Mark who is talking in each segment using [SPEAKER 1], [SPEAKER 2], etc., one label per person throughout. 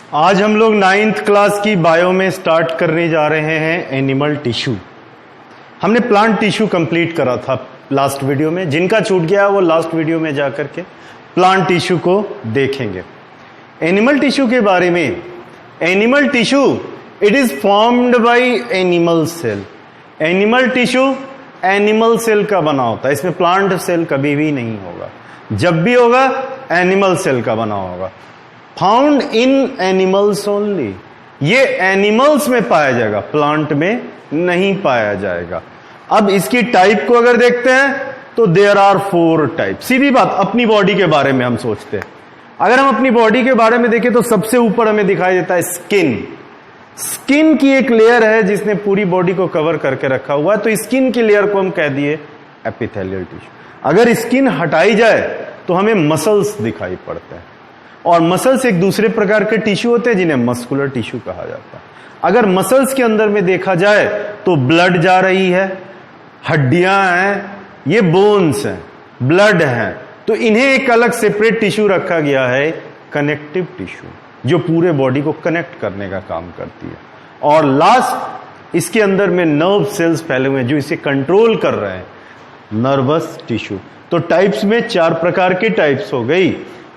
[SPEAKER 1] आज हम लोग 9th क्लास की बायो में स्टार्ट करने जा रहे हैं एनिमल टिश्यू। हमने प्लांट टिश्यू कंप्लीट करा था लास्ट वीडियो में। जिनका छूट गया वो लास्ट वीडियो में जाकर के प्लांट टिश्यू को देखेंगे। एनिमल टिश्यू के बारे में, animal tissue it is formed by animal cell. Animal tissue animal cell का बना होता है, इसमें प्लांट सेल कभी भी नहीं होगा। जब भी होगा एनिमल सेल का बना होगा। फाउंड इन एनिमल्स ओनली, ये एनिमल्स में पाया जाएगा, प्लांट में नहीं पाया जाएगा। अब इसकी टाइप को अगर देखते हैं तो देयर आर 4 टाइप। सीधी बात, अपनी बॉडी के बारे में हम सोचते हैं। अगर हम अपनी बॉडी के बारे में देखें तो सबसे ऊपर हमें दिखाई देता है स्किन। स्किन की एक लेयर है जिसने पूरी बॉडी को कवर करके रखा हुआ है, तो स्किन की लेयर को हम कह दिए एपिथेलियल टिश्यू। अगर स्किन हटाई जाए तो हमें मसल्स दिखाई पड़ते हैं, और मसल्स एक दूसरे प्रकार के टिश्यू होते हैं जिन्हें मस्कुलर टिश्यू कहा जाता है। अगर मसल्स के अंदर में देखा जाए तो ब्लड जा रही है, हड्डियां हैं, ये बोन्स हैं, ब्लड हैं, तो इन्हें एक अलग सेपरेट टिश्यू रखा गया है कनेक्टिव टिश्यू, जो पूरे बॉडी को कनेक्ट करने का काम करती है। और लास्ट इसके अंदर में नर्व सेल्स फैले हुए हैं जो इसे कंट्रोल कर रहे हैं, नर्वस टिश्यू। तो टाइप्स में 4 प्रकार की टाइप्स हो गई,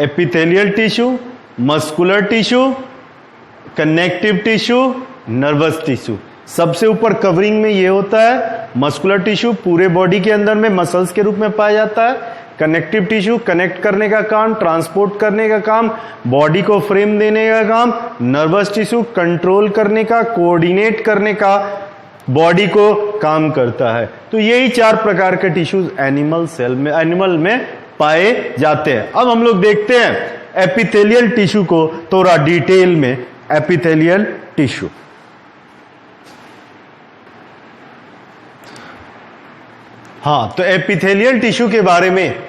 [SPEAKER 1] epithelial tissue, muscular tissue, connective tissue, nervous tissue. सबसे ऊपर कवरिंग में ये होता है मस्कुलर टिश्यू, पूरे बॉडी के अंदर में मसल्स के रूप में पाया जाता है। कनेक्टिव टिश्यू कनेक्ट करने का काम, ट्रांसपोर्ट करने का काम, बॉडी को फ्रेम देने का काम। नर्वस टिश्यू कंट्रोल करने का, कोऑर्डिनेट करने का बॉडी को काम करता है। तो यही 4 प्रकार के टिश्यूज एनिमल सेल में, एनिमल में पाए जाते हैं। अब हम लोग देखते हैं एपिथेलियल टिश्यू को थोड़ा डिटेल में। एपिथेलियल टिश्यू, हाँ, तो एपिथेलियल टिश्यू के बारे में,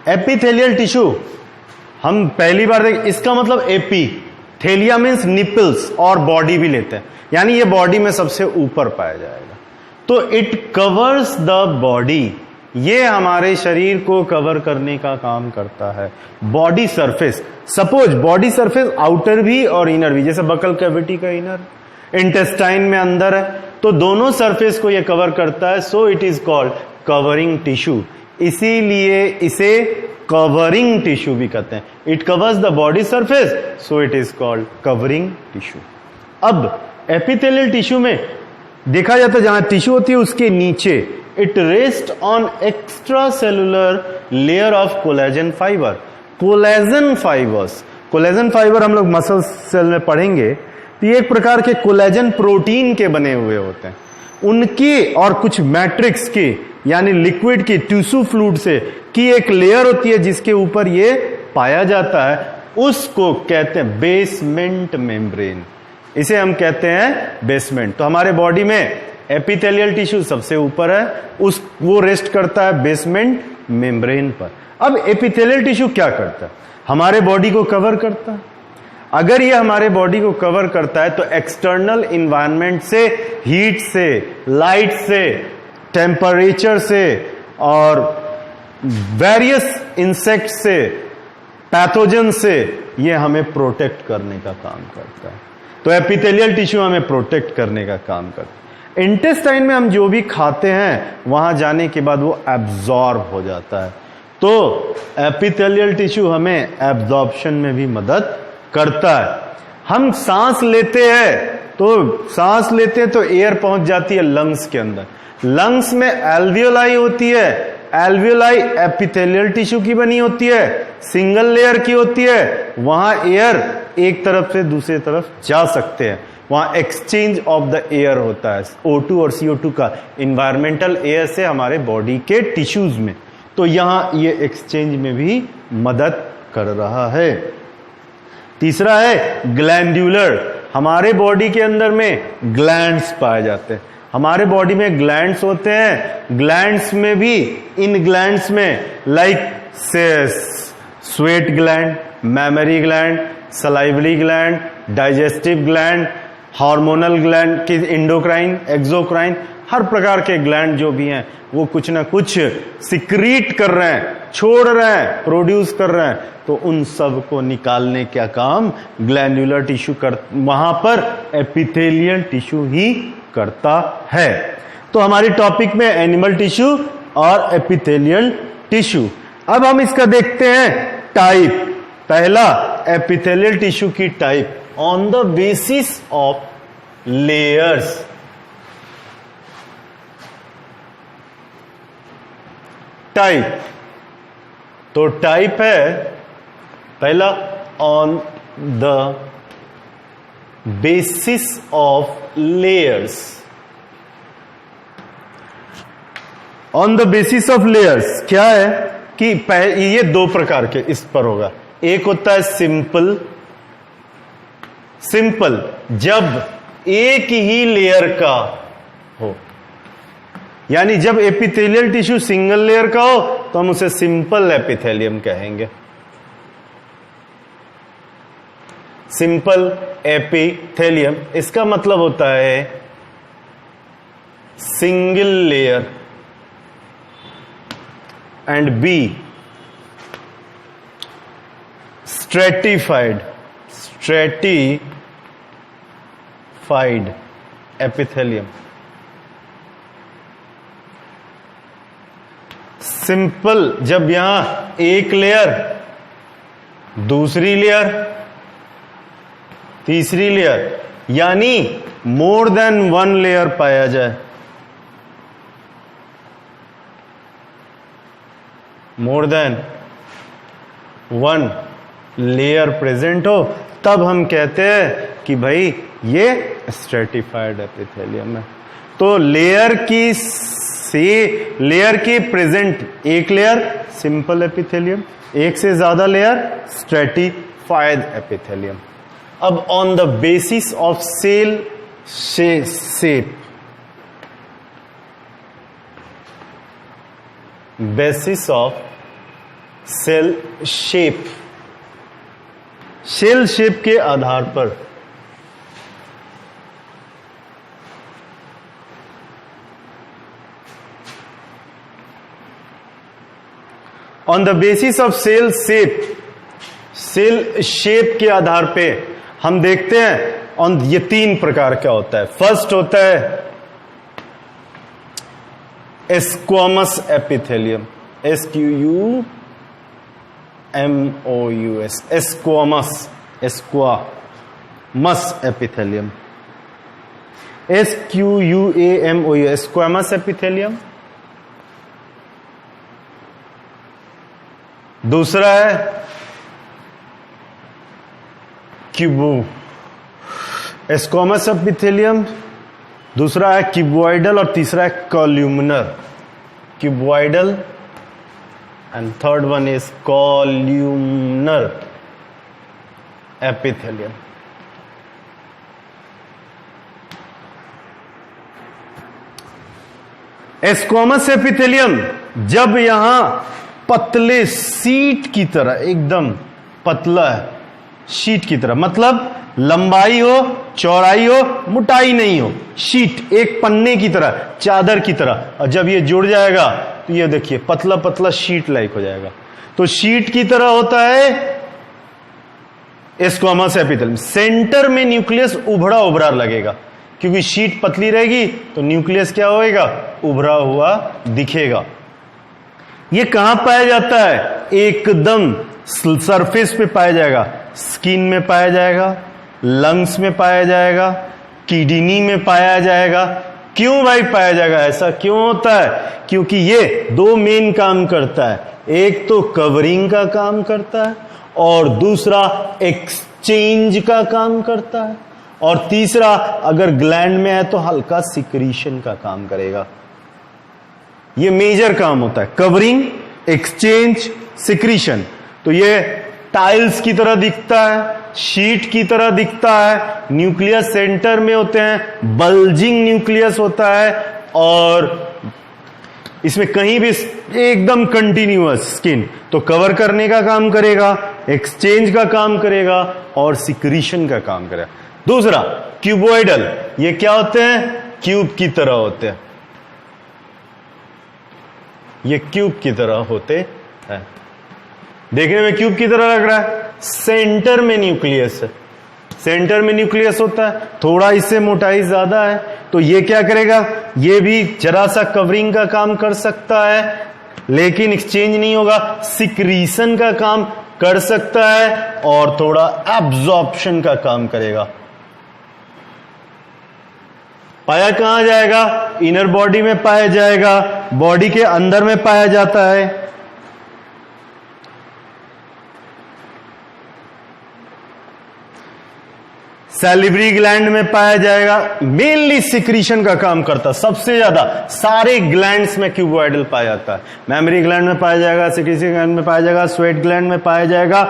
[SPEAKER 1] एपिथेलियल टिश्यू हम पहली बार देख, इसका मतलब एपी, थेलिया मीन्स निपल्स, और बॉडी भी लेते हैं, यानी ये बॉडी में सबसे ऊपर पाया जाएगा। तो इट कवर्स द बॉडी, ये हमारे शरीर को कवर करने का काम करता है। Body surface, suppose body surface outer भी और इनर भी, जैसे बकल कैविटी का इनर, इंटेस्टाइन में अंदर है, तो दोनों सरफेस को ये कवर करता है। So it is called covering tissue, इसीलिए इसे कवरिंग टिश्यू भी कहते हैं। It covers the body surface, so it is called covering tissue. अब एपिथेलियल टिश्यू में देखा जाता है जहां टिश्यू होती है उसके नीचे it rest on extra cellular layer of collagen fibre. Collagen fibres, collagen fibre हम लोग मसल सेल में पढ़ेंगे, तो ये एक प्रकार के कोलेजन प्रोटीन के बने हुए होते हैं। उनकी और कुछ मैट्रिक्स की, यानी लिक्विड की, टिश्यू फ्लूइड से की एक लेयर होती है जिसके ऊपर ये पाया जाता है, उसको कहते हैं बेसमेंट मेम्ब्रेन। इसे हम कहते हैं बेसमेंट। तो हमारे बॉडी में एपिथेलियल टिश्यू सबसे ऊपर है, वो रेस्ट करता है बेसमेंट मेम्ब्रेन पर। अब एपिथेलियल टिश्यू क्या करता है? हमारे बॉडी को कवर करता है। अगर ये हमारे बॉडी को कवर करता है तो एक्सटर्नल इन्वायरमेंट से, हीट से, लाइट से, टेम्परेचर से और वेरियस इंसेक्ट से, पैथोजन से ये हमें प्रोटेक्ट करने का काम करता है। तो एपिथेलियल टिश्यू हमें प्रोटेक्ट करने का काम करता है। इंटेस्टाइन में हम जो भी खाते हैं वहां जाने के बाद वो एब्जॉर्ब हो जाता है, तो एपिथेलियल टिश्यू हमें एब्जॉर्प्शन में भी मदद करता है। हम सांस लेते हैं तो एयर पहुंच जाती है लंग्स के अंदर। लंग्स में एल्वियोलाई होती है, एल्वियोलाई एपिथेलियल टिश्यू की बनी होती है, सिंगल लेयर की होती है। वहां एयर एक तरफ से दूसरी तरफ जा सकते हैं, वहां एक्सचेंज ऑफ द एयर होता है, O2 और CO2 का, इन्वायरमेंटल एयर से हमारे बॉडी के टिश्यूज में। तो यहां ये एक्सचेंज में भी मदद कर रहा है। तीसरा है ग्लैंड्यूलर। हमारे बॉडी के अंदर में ग्लैंड्स पाए जाते हैं। हमारे बॉडी में ग्लैंड्स होते हैं, ग्लैंड्स में भी, इन ग्लैंड्स में like sweat gland, mammary gland, salivary gland, digestive gland, hormonal gland की, इंडोक्राइन, एक्सोक्राइन, हर प्रकार के ग्लैंड जो भी हैं वो कुछ ना कुछ सिक्रीट कर रहे हैं, छोड़ रहे हैं, प्रोड्यूस कर रहे हैं, तो उन सब को निकालने का काम ग्लैंडुलर टिश्यू वहां पर एपिथेलियल टिश्यू ही करता है। तो हमारी टॉपिक में एनिमल टिश्यू और एपिथेलियल टिश्यू। अब हम इसका देखते हैं टाइप। पहला, एपिथेलियल टिश्यू की type on the basis of layers. Type, तो टाइप है पहला on the basis of layers. On the basis of layers क्या है कि ये दो प्रकार के इस पर होगा। एक होता है सिंपल। सिंपल जब एक ही लेयर का हो, यानी जब एपिथेलियल टिश्यू सिंगल लेयर का हो तो हम उसे सिंपल एपिथेलियम कहेंगे। सिंपल एपिथेलियम, इसका मतलब होता है single layer. And B, stratified epithelium. Simple जब यहां एक लेयर, दूसरी लेयर, तीसरी लेयर, यानी मोर देन वन लेयर पाया जाए, more than one layer present हो, तब हम कहते हैं कि भाई ये स्ट्रेटिफाइड एपिथेलियम है। तो लेयर की प्रेजेंट एक लेयर सिंपल एपिथेलियम, एक से ज्यादा लेयर स्ट्रेटिफाइड एपिथेलियम। अब on the basis of cell shape, basis of cell shape, cell shape के आधार पर on the basis of cell shape, cell shape के आधार पे हम देखते हैं ऑन ये तीन प्रकार का होता है। फर्स्ट होता है squamous epithelium, SQUMOUS, squamous epithelium, SQUAMOUS, squamous epithelium. दूसरा है स्क्वामस एपिथेलियम, दूसरा है क्यूबॉइडल और तीसरा है columnar. Cuboidal and third one is columnar epithelium. Squamous epithelium जब यहां पतले शीट की तरह, एकदम पतला है शीट की तरह, मतलब लंबाई हो, चौड़ाई हो, मोटाई नहीं हो, शीट एक पन्ने की तरह, चादर की तरह, और जब ये जुड़ जाएगा तो ये देखिए पतला पतला शीट लाइक हो जाएगा। तो शीट की तरह होता है स्क्वामस एपिथेलियम। सेंटर में न्यूक्लियस उभरा उभरा लगेगा, क्योंकि शीट पतली रहेगी तो न्यूक्लियस क्या होएगा, उभरा हुआ दिखेगा। ये कहां पाया जाता है, एकदम सरफेस पे पाया जाएगा, स्किन में पाया जाएगा, लंग्स में पाया जाएगा, किडनी में पाया जाएगा। क्यों भाई पाया जाएगा, ऐसा क्यों होता है, क्योंकि ये दो मेन काम करता है, एक तो कवरिंग का काम करता है और दूसरा एक्सचेंज का काम करता है, और तीसरा अगर ग्लैंड में है तो हल्का सिक्रीशन का काम करेगा। ये मेजर काम होता है, कवरिंग, एक्सचेंज, सिक्रीशन। तो ये टाइल्स की तरह दिखता है, शीट की तरह दिखता है, न्यूक्लियस सेंटर में होते हैं, बल्जिंग न्यूक्लियस होता है, और इसमें कहीं भी एकदम कंटिन्यूअस स्किन, तो कवर करने का काम करेगा, एक्सचेंज का काम करेगा और सिक्रीशन का काम करेगा। दूसरा क्यूबॉइडल, ये क्या होते हैं, क्यूब की तरह होते हैं, ये क्यूब की तरह होते हैं। देखने में क्यूब की तरह लग रहा है, सेंटर में न्यूक्लियस है, सेंटर में न्यूक्लियस होता है, थोड़ा इससे मोटाई ज्यादा है, तो ये क्या करेगा, ये भी जरा सा कवरिंग का काम कर सकता है, लेकिन एक्सचेंज नहीं होगा, सिक्रीशन का काम कर सकता है और थोड़ा एब्जॉर्प्शन का काम करेगा। पाया कहां जाएगा, इनर बॉडी में पाया जाएगा, बॉडी के अंदर में पाया जाता है। सैलिवरी ग्लैंड में पाया जाएगा, मेनली सिक्रीशन का काम करता है सबसे ज्यादा, सारे ग्लैंड्स में क्यूबॉइडल पाया जाता है। मैमरी ग्लैंड में पाया जाएगा, सिक्रीशन ग्लैंड में पाया जाएगा, स्वेट ग्लैंड में पाया जाएगा,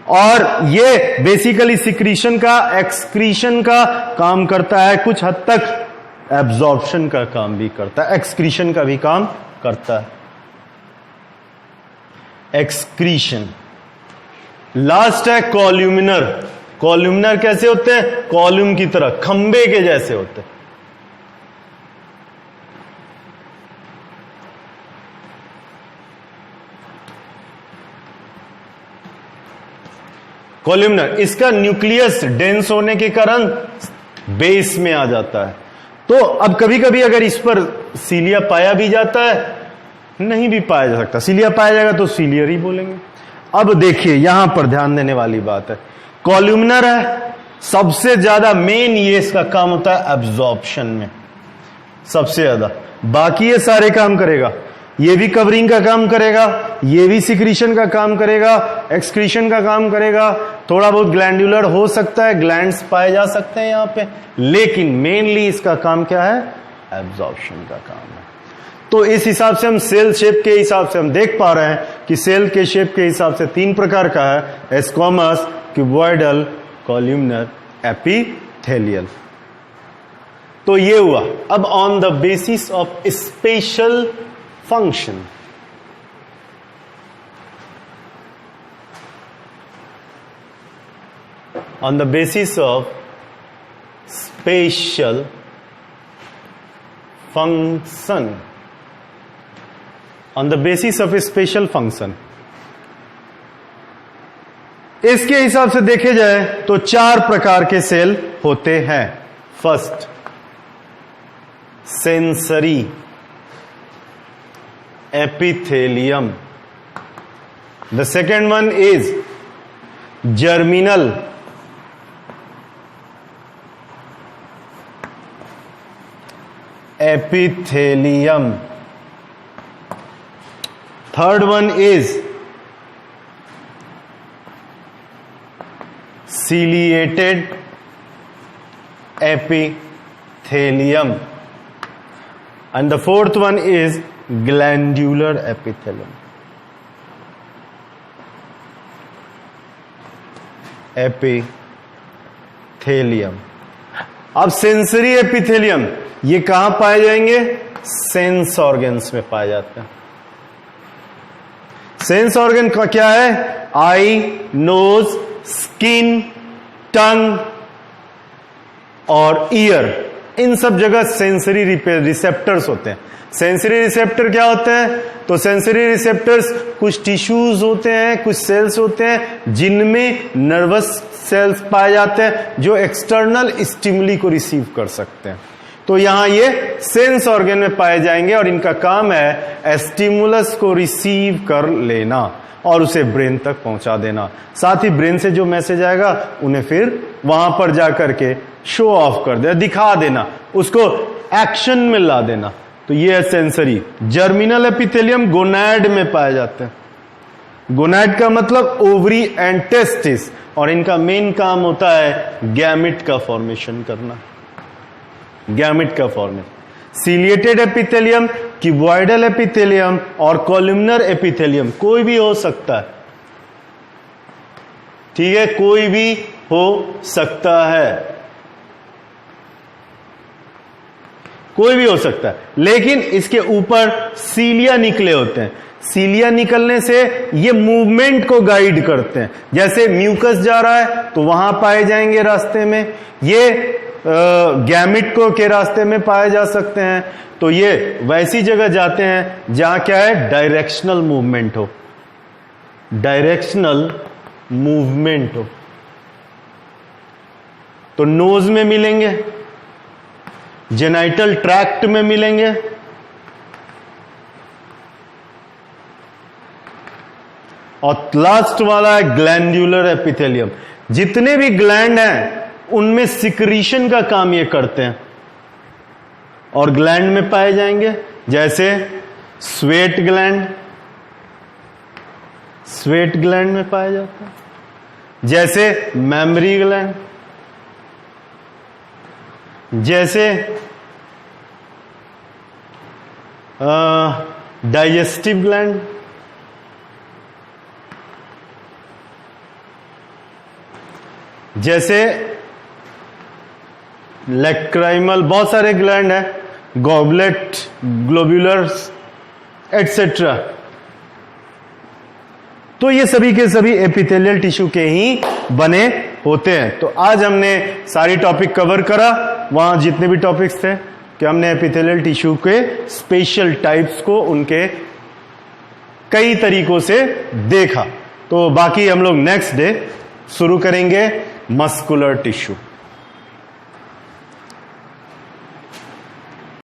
[SPEAKER 1] और ये बेसिकली सिक्रीशन का, एक्सक्रीशन का काम करता है, कुछ हद तक एब्जॉर्प्शन का काम भी करता है, एक्सक्रीशन का भी काम करता है। एक्सक्रीशन। लास्ट है कॉल्यूमिनर। कॉल्यूमिनर कैसे होते हैं, कॉलम की तरह, खंबे के जैसे होते हैं। कॉल्यूमिनर, इसका न्यूक्लियस डेंस होने के कारण बेस में आ जाता है। तो अब कभी कभी अगर इस पर सीलिया पाया भी जाता है, नहीं भी पाया जा सकता, सीलिया पाया जाएगा तो सीलियर ही बोलेंगे। अब देखिए यहां पर ध्यान देने वाली बात है, कॉल्यूमिनर है, सबसे ज्यादा मेन ये इसका काम होता है एब्जॉर्प्शन में, सबसे ज्यादा। बाकी ये सारे काम करेगा, ये भी कवरिंग का काम करेगा, ये भी सिक्रीशन का काम करेगा, एक्सक्रीशन का काम करेगा, थोड़ा बहुत ग्लैंडुलर हो सकता है, ग्लैंड्स पाए जा सकते हैं यहां पे, लेकिन मेनली इसका काम क्या है, एब्जॉर्प्शन का काम है। तो इस हिसाब से हम सेल शेप के हिसाब से हम देख पा रहे हैं कि सेल के शेप के हिसाब से 3 प्रकार का है, एस्क्वामस, क्यूबॉइडल, कॉल्यूमिनर, एपिथेलियल। तो ये हुआ। अब on the basis of special function, on the basis of special function, on the basis of a special function, इसके हिसाब से देखे जाए तो 4 प्रकार के सेल होते हैं। First, sensory epithelium. The second one is germinal epithelium. Third one is ciliated epithelium. And the fourth one is glandular epithelium. Epithelium. अब सेंसरी एपिथेलियम ये कहां पाए जाएंगे, सेंस ऑर्गन्स में पाए जाते हैं। सेंस ऑर्गन का क्या है, आई, नोज, स्किन, टंग और ईयर, इन सब जगह सेंसरी रिसेप्टर्स होते हैं। सेंसरी रिसेप्टर क्या होते हैं, तो सेंसरी रिसेप्टर्स कुछ टिश्यूज होते हैं, कुछ सेल्स होते हैं जिनमें नर्वस सेल्स पाए जाते हैं जो एक्सटर्नल स्टिमुली को रिसीव कर सकते हैं। तो यहां ये सेंस ऑर्गन में पाए जाएंगे और इनका काम है स्टिमुलस को रिसीव कर लेना और उसे ब्रेन तक पहुंचा देना। साथ ही ब्रेन से जो मैसेज आएगा उन्हें फिर वहां पर जाकर के शो ऑफ कर देना, दिखा देना, उसको एक्शन में ला देना। तो ये है सेंसरी। जर्मिनल एपिथेलियम गोनैड में पाए जाते हैं। गोनैड का मतलब ओवरी एंड टेस्टिस, और इनका मेन काम होता है गैमेट का फॉर्मेशन करना, गैमेट का formation. Ciliated epithelium, cuboidal epithelium और कॉलमनर एपिथेलियम कोई भी हो सकता है, ठीक है, कोई भी हो सकता है, कोई भी हो सकता है, लेकिन इसके ऊपर सीलिया निकले होते हैं। सीलिया निकलने से ये मूवमेंट को गाइड करते हैं। जैसे म्यूकस जा रहा है तो वहां पाए जाएंगे रास्ते में, ये गैमिट को के रास्ते में पाए जा सकते हैं। तो ये वैसी जगह जाते हैं जहां क्या है, डायरेक्शनल मूवमेंट हो, डायरेक्शनल मूवमेंट हो। तो नोज में मिलेंगे, जेनाइटल ट्रैक्ट में मिलेंगे, और लास्ट वाला है ग्लैंड्यूलर एपिथेलियम। जितने भी ग्लैंड हैं उनमें सिक्रीशन का काम ये करते हैं और ग्लैंड में पाए जाएंगे, जैसे स्वेट ग्लैंड, स्वेट ग्लैंड में पाया जाता है, जैसे मेमरी ग्लैंड, जैसे डाइजेस्टिव ग्लैंड, जैसे लैक्राइमल, बहुत सारे ग्लैंड हैं, गॉबलेट, ग्लोब्यूलर्स एटसेट्रा। तो ये सभी के सभी एपिथेलियल टिश्यू के ही बने होते हैं। तो आज हमने सारी टॉपिक कवर करा, वहां जितने भी टॉपिक्स थे कि हमने एपिथेलियल टिश्यू के स्पेशल टाइप्स को उनके कई तरीकों से देखा। तो बाकी हम लोग नेक्स्ट डे शुरू करेंगे मस्कुलर टिश्यू।